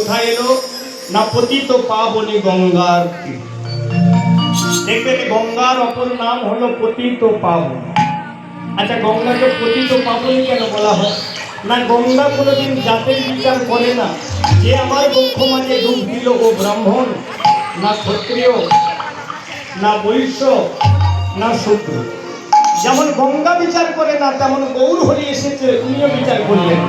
কোথায় এলো না পতিত পাবনী গঙ্গার তীরে। দেখবেন গঙ্গার অপর নাম হলো পতিত পাবন। আচ্ছা, গঙ্গাকে পতিত পাবনী কেন বলা হয়? না, গঙ্গা কোনোদিন জাতের বিচার করে না, যে আমার বক্ষ মাঝে ডুব দিল ও ব্রাহ্মণ, না ক্ষত্রিয়, না বৈশ্য, না শূদ্র। যেমন গঙ্গা বিচার করে না, তেমন গৌর হরি এসেছে, উনিও বিচার করলেন।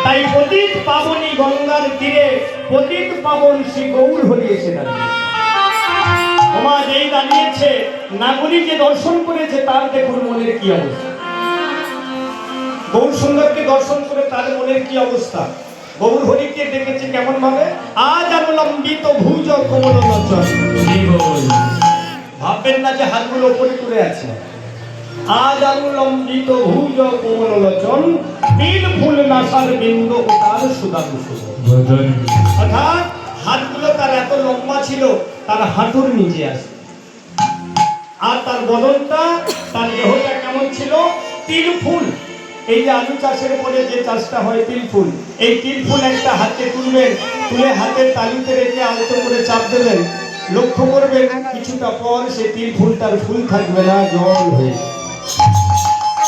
তাই পতিত পাবনী গঙ্গার তীরে পতিত পাবন শ্রী গৌর হরি এসে দাঁড়িয়ে। ওমা যেই দাঁড়িয়েছে, নাগরিককে দর্শন করেছে, তার দেখুন মনের কি অবস্থা। গৌর সুন্দরকে দর্শন করে তার মনের কি অবস্থা। গৌর হরিকে দেখেছে কেমন ভাবে, আজ অনুলম্বিত ভুজ কোমল লোচন। ভাববেন না যে হাতগুলো উপরে তুলে আছে। আজ অনুলম্বিত ভুজ কোমল লোচন, তিল ফুল নাসার বিন্দু ও তার সুদারু সুদন। অর্থাৎ হাতগুলো তার এত লম্বা ছিল, তার হাঁটুর নিচে আসে। আর তার বদনটা, তার দেহটা কেমন ছিল? তিল ফুল। এই যে আলু চাষের পরে যে চাষটা হয় তিল ফুল, এই তিল ফুল একটা হাতে তুলবেন, তুলে হাতের তালুতে রেখে আলতো করে চাপ দেবেন, লক্ষ্য করবেন কিছুটা পর সে তিল ফুলটার ফুল থাকবে না, জল হয়ে।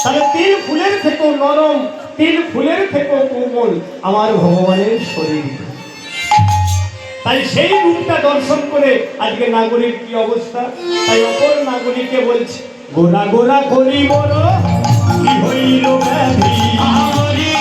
তাহলে তিল ফুলের থেকেও নরম, তিল ফুলের থেকেও কোমল আমার ভগবানের শরীর। তাই সেই রূপটা দর্শন করে আজকে নাগরিক কি অবস্থা। তাই অপর নাগরিককে বলছে, গোরা গোরা করি বড় কি হইল ব্যাধি।